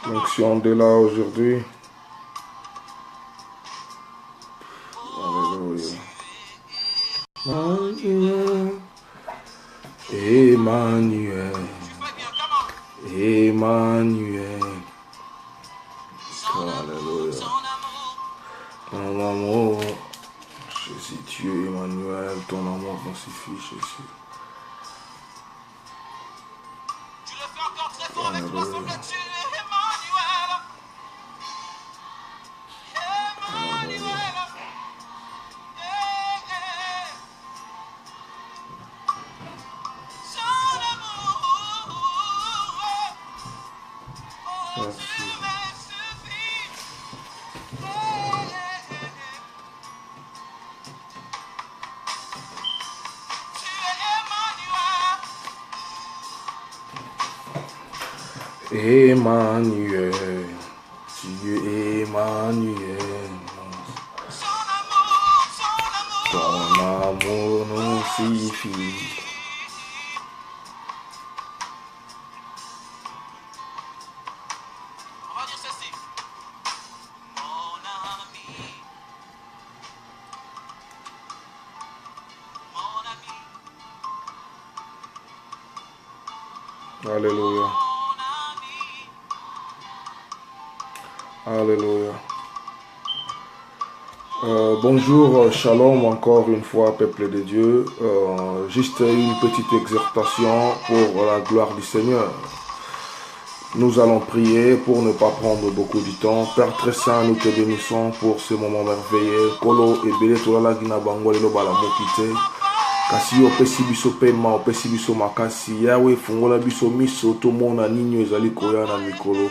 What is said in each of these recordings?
Donc si on est là aujourd'hui, alléluia. Emmanuel, Emmanuel, alléluia. Ton amour, Jésus, tu es Emmanuel, ton amour nous suffit, Jésus. Tu le fais encore très fort avec moi, semble-t-il, Emmanuel. Emmanuel. Son amour. Oh, Merci. tu me suffis. Tu es Emmanuel. Emmanuel, tu es Emmanuel. Ton amour nous suffit. On va dire ceci. Mon ami. Mon ami. Alléluia. Mon ami. Alléluia. Bonjour, shalom encore une fois, peuple de Dieu. Juste une petite exhortation pour la gloire du Seigneur. Nous allons prier pour ne pas prendre beaucoup du temps. Père très saint, nous te bénissons pour ce moment merveilleux. Kolo ebele tolala gina bango lelo bala mokite. Kasi opesi biso pema, opesi biso makasi. Yawe fungola biso miso tomona ninyo ezali koya na mikolo.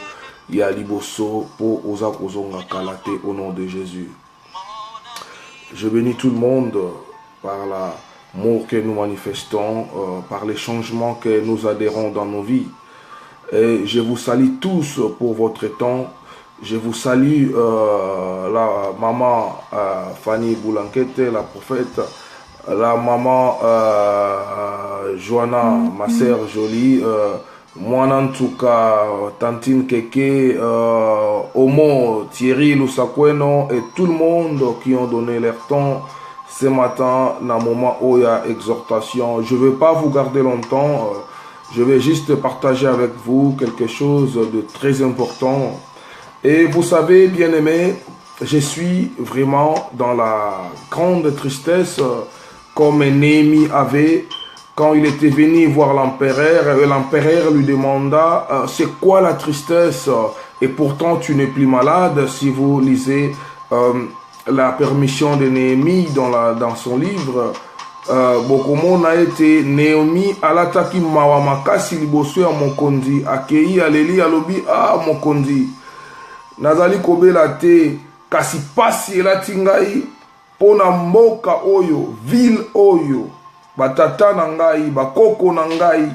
Ya liboso po oza kozonga kalate au nom de Jésus. Je bénis tout le monde par l'amour que nous manifestons, par les changements que nous adhérons dans nos vies. Et je vous salue tous pour votre temps. Je vous salue la maman Fanny Boulankete, la prophète, la maman Joanna, ma sœur jolie, moi en tout cas, Tantine Keke, Omo, Thierry Lusakweno et tout le monde qui ont donné leur temps ce matin dans le moment où il y a exhortation. Je ne vais pas vous garder longtemps, je vais juste partager avec vous quelque chose de très important. Et vous savez, bien-aimés, je suis vraiment dans la grande tristesse comme Néhémie avait quand il était venu voir l'empereur, et l'empereur lui demanda c'est quoi la tristesse, et pourtant tu n'es plus malade. Si vous lisez la permission de Néhémie dans son livre, Bokomo a été Néhémie alataki mawa makasi liboso ya mokonzi, akei aleli alobi mokonzi nazali kobela te, kasi pasi elati ngai pona mboka oyo, ville oyo, batata na ngai, bakoko na ngai,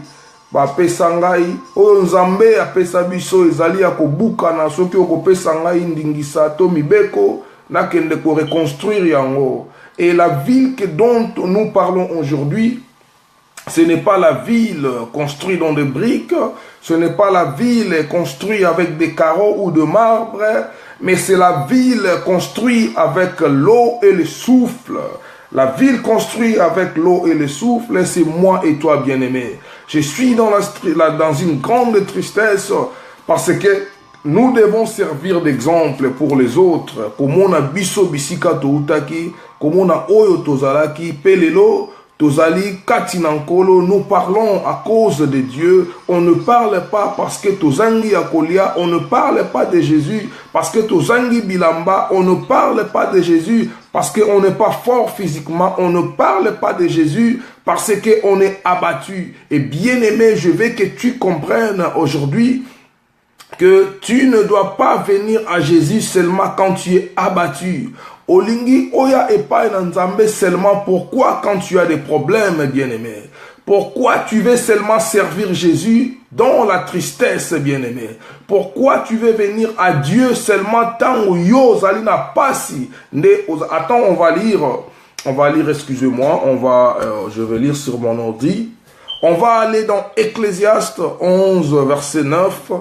bapesa ngai, oyo nzambe apesa biso ezali ya kobuka na soki okopesa ngai ndingisa to mibeko, nakende ko reconstruire yango. Et la ville dont nous parlons aujourd'hui, ce n'est pas la ville construite dans des briques, ce n'est pas la ville construite avec des carreaux ou de marbre, mais c'est la ville construite avec l'eau et le souffle. La ville construite avec l'eau et le souffle, c'est moi et toi, bien-aimés. Je suis dans une grande tristesse parce que nous devons servir d'exemple pour les autres. Comme on a biso bisika to utaki, comme on a oyo tozalaki, pelelo, tozali katinankolo, nous parlons à cause de Dieu. On ne parle pas parce que tozangi akolia, on ne parle pas de Jésus parce que tozangi bilamba, on ne parle pas de Jésus parce qu'on n'est pas fort physiquement, on ne parle pas de Jésus parce qu'on est abattu. Et bien aimé, je veux que tu comprennes aujourd'hui que tu ne dois pas venir à Jésus seulement quand tu es abattu. Olingi oya epai na Nzambe seulement pourquoi quand tu as des problèmes, bien-aimé. Pourquoi tu veux seulement servir Jésus dans la tristesse, bien-aimé. Pourquoi tu veux venir à Dieu seulement tant où yo zalina pasi. Attends, on va lire, excusez-moi, je vais lire sur mon ordi. On va aller dans Ecclésiaste 11, verset 9.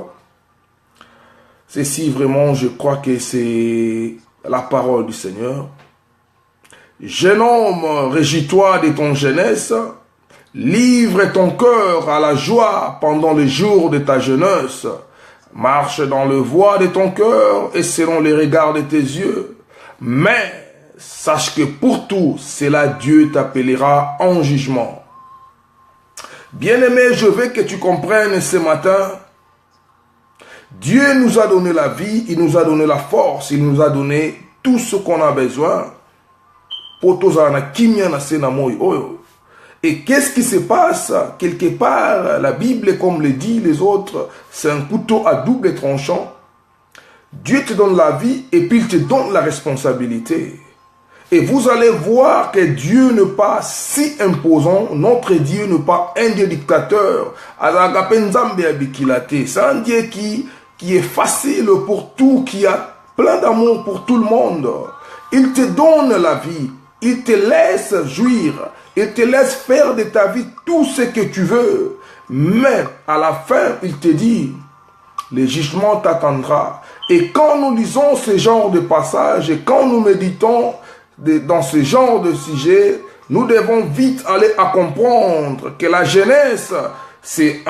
Ceci vraiment, je crois que c'est la parole du Seigneur. Jeune homme, régis-toi de ton jeunesse, livre ton cœur à la joie pendant les jours de ta jeunesse. Marche dans le voie de ton cœur et selon les regards de tes yeux. Mais sache que pour tout, c'est là Dieu t'appellera en jugement. Bien-aimé, je veux que tu comprennes ce matin. Dieu nous a donné la vie, il nous a donné la force, il nous a donné tout ce qu'on a besoin. Et qu'est-ce qui se passe? Quelque part, la Bible, comme le dit les autres, c'est un couteau à double tranchant. Dieu te donne la vie et puis il te donne la responsabilité. Et vous allez voir que Dieu n'est pas si imposant, notre Dieu n'est pas un Dieu dictateur. C'est un Dieu qui est facile pour tout, qui a plein d'amour pour tout le monde. Il te donne la vie, il te laisse jouir, il te laisse faire de ta vie tout ce que tu veux. Mais à la fin, il te dit, le jugement t'attendra. Et quand nous lisons ce genre de passages et quand nous méditons dans ce genre de sujet, nous devons vite aller à comprendre que la jeunesse, c'est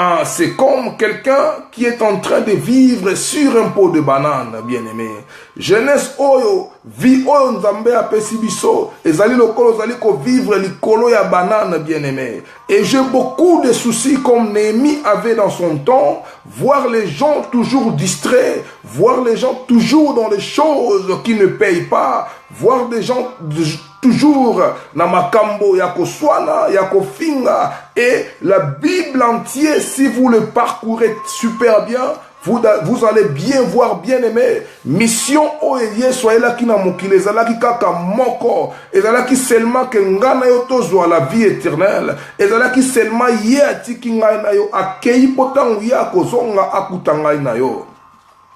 comme quelqu'un qui est en train de vivre sur un pot de banane, bien-aimé. Jeunesse oyo, vie oyo nzambe apesi biso, ezali lokolo ezali ko vivre likolo ya banane, bien-aimé. Et j'ai beaucoup de soucis comme Néhémie avait dans son temps, voir les gens toujours distraits, voir les gens toujours dans les choses qui ne payent pas, voir des gens toujours na makambo ya koswana, ya kofinga. Et la Bible entière, si vous le parcourez super bien, vous allez bien voir, bien aimé, mission oye soyez là qui na mokile, ezala ki kaka moko, ezala ki seulement que ngana yo tozwa la vie éternelle, ezala ki seulement ye atiki ngai na yo akei potangu ya kozonga akutanga na yo.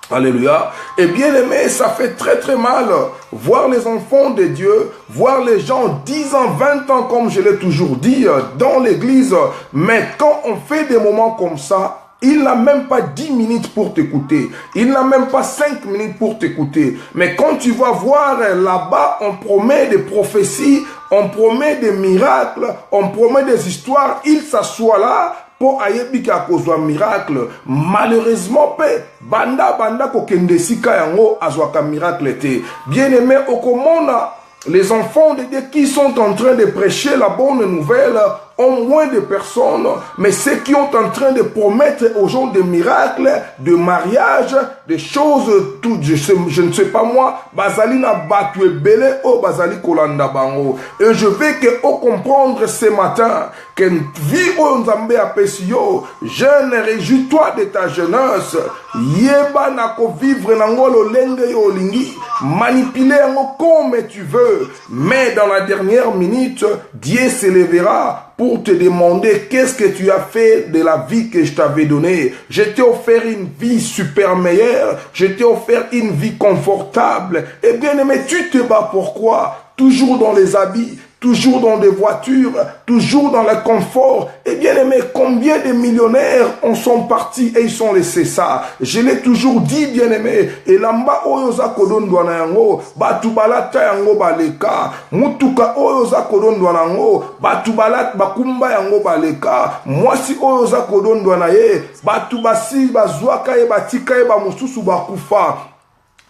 Alléluia. Et bien aimé, ça fait très très mal voir les enfants de Dieu, voir les gens 10 ans, 20 ans, comme je l'ai toujours dit, dans l'église. Mais quand on fait des moments comme ça, il n'a même pas 10 minutes pour t'écouter. Il n'a même pas 5 minutes pour t'écouter. Mais quand tu vas voir là-bas, on promet des prophéties, on promet des miracles, on promet des histoires. Il s'assoit là pour ayebika kozwa miracle. Malheureusement, banda kokende sika yango azwaka miracle te. Bien aimé, okomona les enfants de Dieu qui sont en train de prêcher la bonne nouvelle ont moins de personnes, mais ceux qui sont en train de promettre aux gens des miracles, de mariage, des choses, tout, je ne sais pas moi, bazali na batu ebele o bazali kolanda bango. Et je veux que vous comprendre ce matin que vie o nzambe apesi yo, jeune, réjouis-toi de ta jeunesse, yeba na ko vivre nango lolenge yo lingi, manipuler yango comme tu veux, mais dans la dernière minute, Dieu s'élèvera pour te demander qu'est-ce que tu as fait de la vie que je t'avais donnée. Je t'ai offert une vie super meilleure, je t'ai offert une vie confortable. Et bien aimé, tu te bats pourquoi? Toujours dans les habits, toujours dans des voitures, toujours dans le confort. Et bien aimé, combien de millionnaires en sont partis et ils sont laissés ça? Je l'ai toujours dit, bien aimé. Et lamba oyoza kodon douana yango, batubalata yango baleka. Mutuka oyoza kodon douana yango, batubalat bakumba yango baleka. Mwasi oyoza kodon douana ye, batubasi bazwaka ye batika ye bamususu bakufa.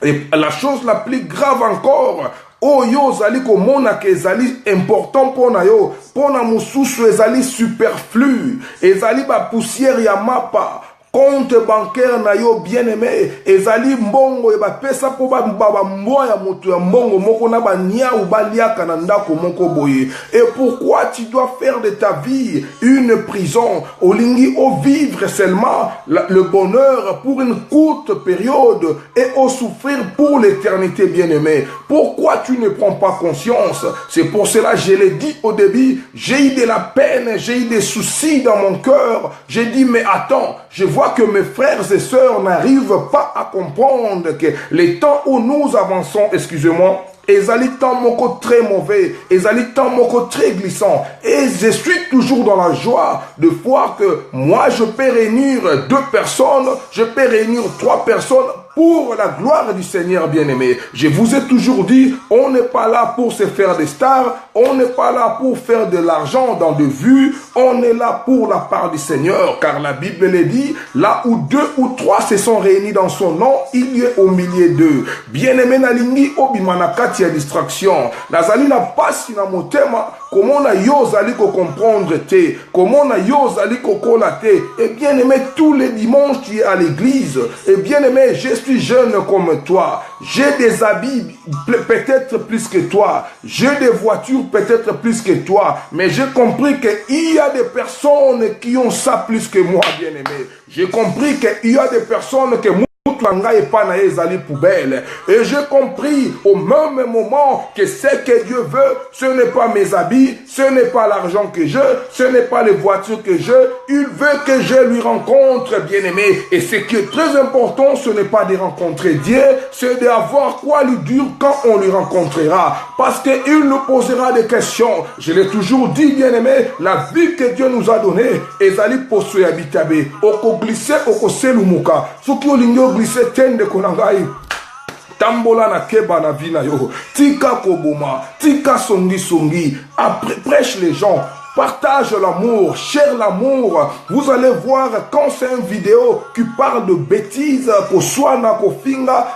Et la chose la plus grave encore, oyo zali komona ke ezali important pona yo, pona mususu ezali superflu, ezali ba poussière ya mapa, compte bancaire na yo bien aimé, ezali mbongo e ba pesa po ba mboya moto ya mbongo moko na ba nia ou ba liaka na ndako moko boye. Et pourquoi tu dois faire de ta vie une prison? Olingi o vivre seulement le bonheur pour une courte période et au souffrir pour l'éternité bien aimé. Pourquoi tu ne prends pas conscience? C'est pour cela je l'ai dit au début, j'ai eu de la peine, j'ai eu des soucis dans mon cœur. J'ai dit mais attends, je vois que mes frères et sœurs n'arrivent pas à comprendre que les temps où nous avançons, excusez-moi, ezali temps moko très mauvais, ezali temps moko très glissant. Et je suis toujours dans la joie de voir que moi je peux réunir 2 personnes, je peux réunir 3 personnes pour la gloire du Seigneur bien-aimé. Je vous ai toujours dit, on n'est pas là pour se faire des stars, on n'est pas là pour faire de l'argent dans de vues, on est là pour la part du Seigneur, car la Bible le dit, là où 2 ou 3 se sont réunis dans son nom, il y est au milieu d'eux. Bien-aimé nalingi obimanakati ya distraction, nazali na pasi na motema, comment na yo zali ko comprendre te, comment na yo zali ko kola te, et bien-aimé tous les dimanches tu es à l'église, et bien-aimé je suis jeune comme toi, j'ai des habits peut-être plus que toi, j'ai des voitures peut-être plus que toi, mais j'ai compris qu'il y a des personnes qui ont ça plus que moi, bien-aimé. J'ai compris qu'il y a des personnes que poubelle. Et j'ai compris au même moment que ce que Dieu veut, ce n'est pas mes habits, ce n'est pas l'argent que j'ai, ce n'est pas les voitures que j'ai. Il veut que je lui rencontre, bien-aimé. Et ce qui est très important, ce n'est pas de rencontrer Dieu, c'est d'avoir quoi lui dire quand on lui rencontrera. Parce qu'il nous posera des questions. Je l'ai toujours dit, bien-aimé, la vie que Dieu nous a donnée, ezali poso ya bitabe, oko glisse, oko selumuka. Soki olingo glisse tende konangai tambola na keba na vina yo tika koboma tika songi prêche les gens. Partage l'amour, cher l'amour. Vous allez voir quand c'est une vidéo qui parle de bêtises,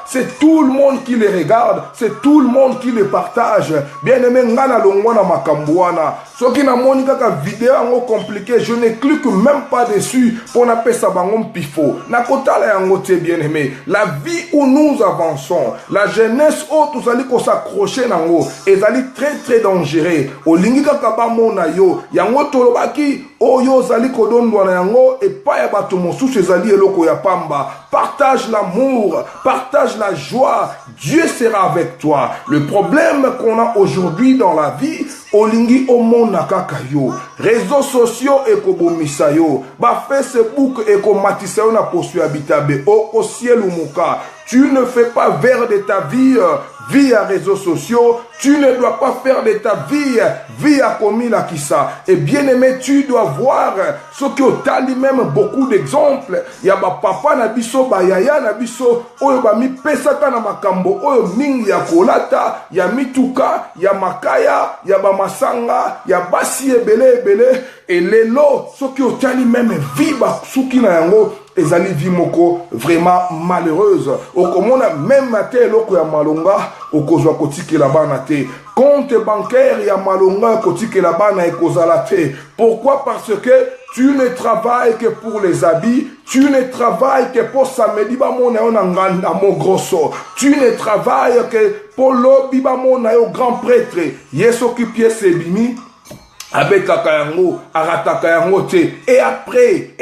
c'est tout le monde qui les regarde, c'est tout le monde qui les partage. Bien aimé, ngana longwana makambuana. Ce qui n'a moni kaka vidéo en compliqué, je ne clique même pas dessus pour n'appeler ça bangon pifo. Na kota la yangote bien aimé. La vie où nous avançons, la jeunesse où tous allez s'accrocher nango, et allez très dangereux. Au lingi kaka ba mona yo. Yango tolobaki oyo zali kodondwa na yango et pa ya bato mosusu ezali eloko ya pamba. Partage l'amour, partage la joie, Dieu sera avec toi. Le problème qu'on a aujourd'hui dans la vie, olingi omona kaka yo, réseaux sociaux ekobomisa yo, ba Facebook ekomatisa yo na posu habitabe o ciel umuka. Tu ne fais pas vers de ta vie via réseaux sociaux, tu ne dois pas faire de ta vie via Komila Kissa. Et bien aimé, tu dois voir ce que tu même beaucoup d'exemples. Il y a papa na biso, ba yaya na biso, oyo ba mi pesaka na makambo, oyo mingi ya kolata, ya mituka, ya makaya, ya ba masanga, ya basi ebele. Et lelo, ce que tu même vie ba suki na yango. Ezali vie moko vraiment malheureuse. Okomona même matin loko ya malonga okozwa kotiki la bana te. Compte bancaire ya malonga kotiki la bana ekozala te. Pourquoi? Parce que tu ne travailles que pour les habits, tu ne travailles que pour samedi ba mona yo na nganda mo grosso. Tu ne travailles que pour lobi ba mona yo grand prêtre. Yeso ki pièce bimi avec kakayango, aratakayango te. Et après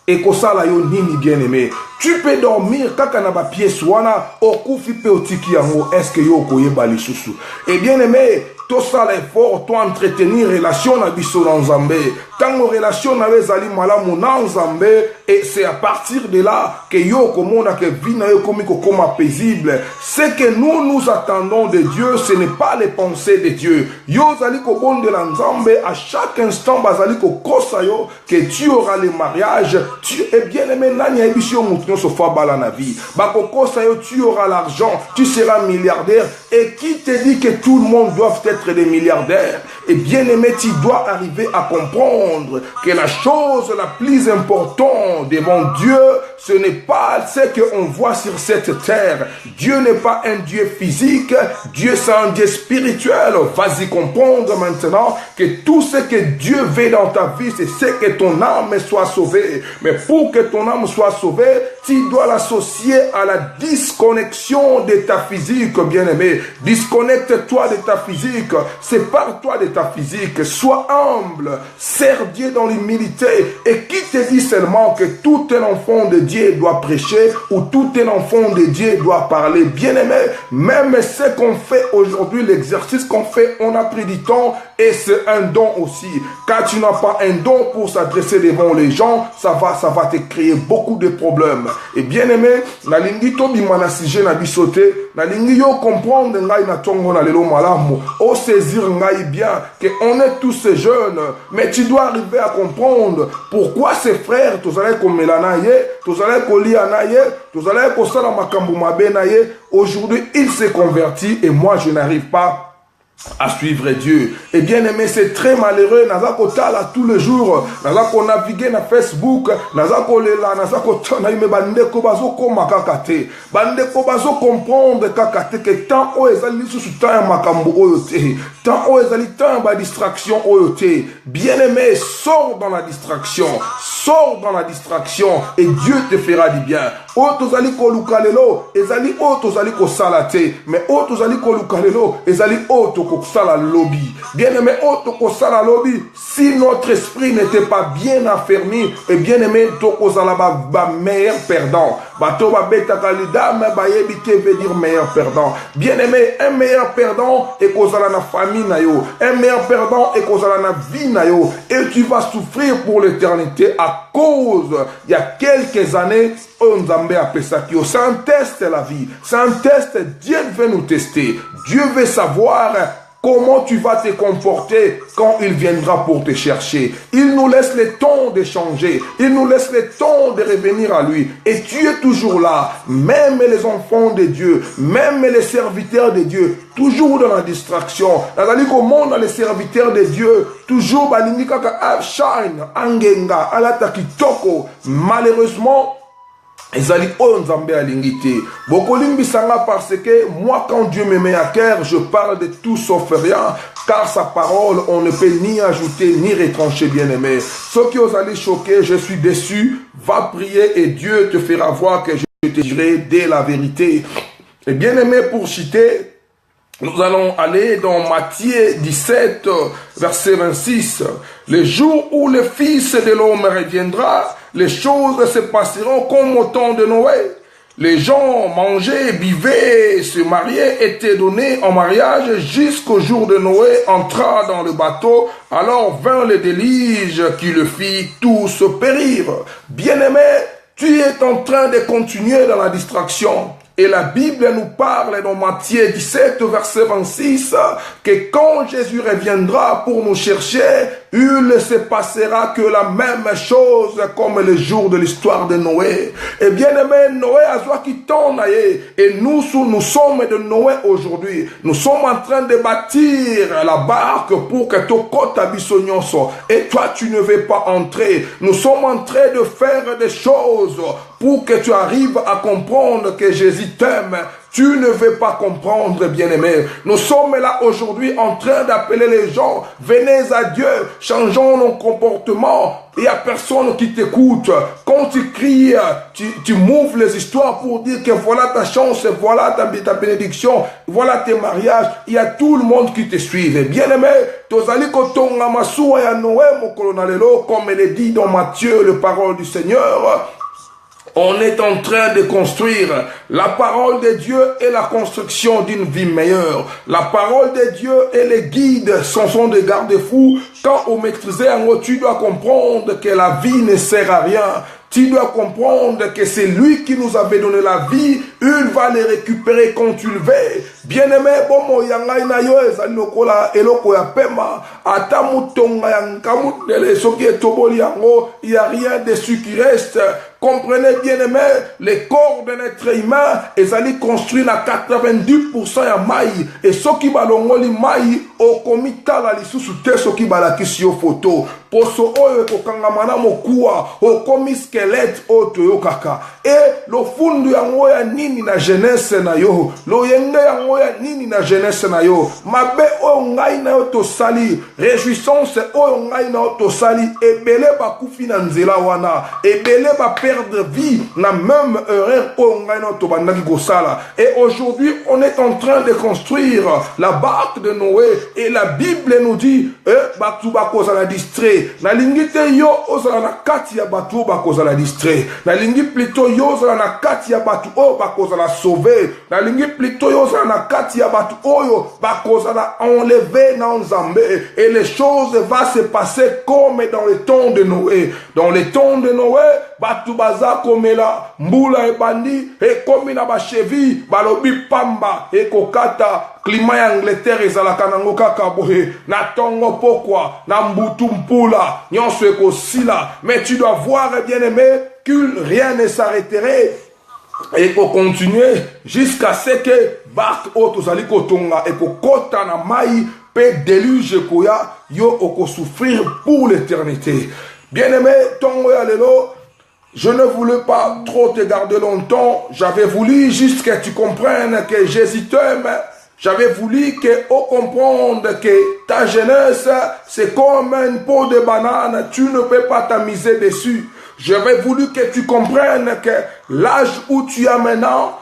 et kosala yo nini bien aimé. Tu peux dormir kaka na ba pièce wana okufi pe otiki yango. Est-ce que yo koyeba lisusu? Et bien aimé, tout ça l'effort, toi entretenir relation na biso na Nzambe. Quand nos relations n'avaient zali malamu na Nzambe, et c'est à partir de là que yo komona que vie na yo komiko koma paisible. Ce que nous attendons de Dieu, ce n'est pas les pensées de Dieu. Yo zali ko bonde la Nzambe à chaque instant bazali ko kosa yo que tu auras le mariage. Tu es bien aimé nani ebisio mutno so fa bala na vie. Ba ko kosa yo tu auras l'argent, tu seras milliardaire. Et qui te dit que tout le monde doit être des milliardaires? Et bien aimé, tu dois arriver à comprendre que la chose la plus importante devant Dieu, ce n'est pas ce qu'on voit sur cette terre. Dieu n'est pas un Dieu physique, Dieu c'est un Dieu spirituel. Vas-y comprendre maintenant que tout ce que Dieu veut dans ta vie, c'est ce que ton âme soit sauvée. Mais pour que ton âme soit sauvée, tu dois l'associer à la disconnexion de ta physique, bien-aimé. Disconnecte-toi de ta physique, sépare-toi de ta physique, sois humble, sers Dieu dans l'humilité. Et qui te dit seulement que tout un enfant de Dieu doit prêcher ou tout un enfant de Dieu doit parler? Bien-aimé, même ce qu'on fait aujourd'hui, l'exercice qu'on fait, on a pris du temps et c'est un don aussi. Quand tu n'as pas un don pour s'adresser devant les gens, ça va te créer beaucoup de problèmes. Et bien aimé, nalingi to bimana sujet na bisote, nalingi yo comprendre ngai na tongo na lelo malamu, o saisir ngai bien que on est tous ces jeunes, mais tu dois arriver à comprendre pourquoi ces frères, tous allez comme Melanaye, tous allez Kolianaye, tous allez Kosala Makambu Mabenaye, aujourd'hui il s'est converti et moi je n'arrive pas à suivre Dieu. Et bien aimé, c'est très malheureux. Nazako tala tous les jours. Nazako naviguer na Facebook. Nazako lela. Nazako tana ime bande ko bazo ko makakate. Bande ko bazo comprendre kakate que tant o ezali sous temps makambo oyote. Tant o ezali temps ba distraction oyote. Bien aimé, sors dans la distraction. Sors dans la distraction et Dieu te fera du bien. O tozali ko lukalelo, ezali o tozali ko salate. Mais o tozali ko lukalelo, ezali o to sala lobby. Bien aimé, autre sala lobby, si notre esprit n'était pas bien affermi, et bien aimé, toko sala ba meilleur perdant. Bato ba beta kalida, mais ba yebite veut dire meilleur perdant. Bien aimé, un meilleur perdant et kozala na famille na yo. Un meilleur perdant et kozala na vie na yo. Et tu vas souffrir pour l'éternité à cause, il y a quelques années, on Nzambe appelle ça qui c'est un test la vie. C'est un test, Dieu veut nous tester. Dieu veut savoir comment tu vas te comporter quand il viendra pour te chercher. Il nous laisse le temps de changer. Il nous laisse le temps de revenir à lui. Et tu es toujours là. Même les enfants de Dieu, même les serviteurs de Dieu, toujours dans la distraction. Nazali comment dans les serviteurs de Dieu, toujours balindika ka shine, angenga, alata kitoko. Malheureusement, ezali oyo Nzambe alingité. Bokolimbi sanga parce que moi quand Dieu me met à cœur, je parle de tout sauf rien, car sa parole on ne peut ni ajouter ni retrancher, bien aimé. Ceux qui osent aller choquer, je suis déçu, va prier et Dieu te fera voir que je te dirai dès la vérité. Et bien aimé, pour citer, nous allons aller dans Matthieu 17, verset 26. Le jour où le Fils de l'homme reviendra, les choses se passeront comme au temps de Noé. Les gens mangeaient, buvaient, se mariaient, étaient donnés en mariage jusqu'au jour de Noé entra dans le bateau. Alors vint le déluge qui le fit tous périr. Bien-aimé, tu es en train de continuer dans la distraction. Et la Bible nous parle dans Matthieu 17, verset 26, que quand Jésus reviendra pour nous chercher, il ne se passera que la même chose comme le jour de l'histoire de Noé. Et bien aimé, Noé a joie qui tourne. Et nous sommes de Noé aujourd'hui. Nous sommes en train de bâtir la barque pour que ton côte abissonnion soit. Et toi, tu ne veux pas entrer. Nous sommes en train de faire des choses pour que tu arrives à comprendre que Jésus t'aime. Tu ne veux pas comprendre, bien-aimé. Nous sommes là aujourd'hui en train d'appeler les gens. Venez à Dieu, changeons nos comportements. Il n'y a personne qui t'écoute. Quand tu cries, tu m'ouvres les histoires pour dire que voilà ta chance, voilà ta bénédiction, voilà tes mariages. Il y a tout le monde qui te suit. Bien-aimé, comme il est dit dans Matthieu, la parole du Seigneur. On est en train de construire. La parole de Dieu est la construction d'une vie meilleure. La parole de Dieu est le guide, sont des garde-fous. Quand on maîtrise un mot, tu dois comprendre que la vie ne sert à rien. Tu dois comprendre que c'est lui qui nous avait donné la vie. Il va les récupérer quand tu le veux. Bien-aimé, bon, il n'y a rien dessus qui reste. Comprenez bien aimé, les corps de notre humain, ils allaient construire à 90% à maï. Et ceux qui balongoli maï, au comita la lisusu te ceux qui balakisi yo photo. Poso oyo kokangamana mokua, au komi squelette oto yo kaka. Et lo fundu yango ya nini na jeunesse na yo. Lo yenge yango ya nini na jeunesse na yo. Mabe oyo ngai na yo to sali. Réjouissance oyo ngai na yo to sali. Ebele bakufi na nzela wana. Ebele ba perdre vie na même erreur oyo ngai na yo to bandaki kosala. Et aujourd'hui, on est en train de construire la barque de Noé. Et la Bible nous dit, batu bakozala distrait. Na lingi te yo ozala na kati ya batu bakozala distrait. Na lingi plutôt yo ozala na kati ya batu oyo bakozala sauver. Na lingi plutôt yo ozala na kati ya batu oyo bakozala enlever na Nzambe. Et les choses vont se passer comme dans le temps de Noé. Dans le temps de Noé, batu baza komela mbula ebandi ekomi na ba cheville balobi pamba ekokata climat ya Angleterre ezalaka nango kaka boye na tongo pokwa na mbutu mpula nyonso ekosila. Mais tu dois voir, bien aimé, que rien ne s'arrêterait et qu'on continue jusqu'à ce que barque otozali kotonga et ko kota na mai pe déluge koya yo oko souffrir pour l'éternité. Bien aimé, tongo ya lelo, je ne voulais pas trop te garder longtemps. J'avais voulu juste que tu comprennes que Jésus t'aime. J'avais voulu qu'on comprenne que ta jeunesse, c'est comme une peau de banane. Tu ne peux pas t'amuser dessus. J'avais voulu que tu comprennes que l'âge où tu as maintenant,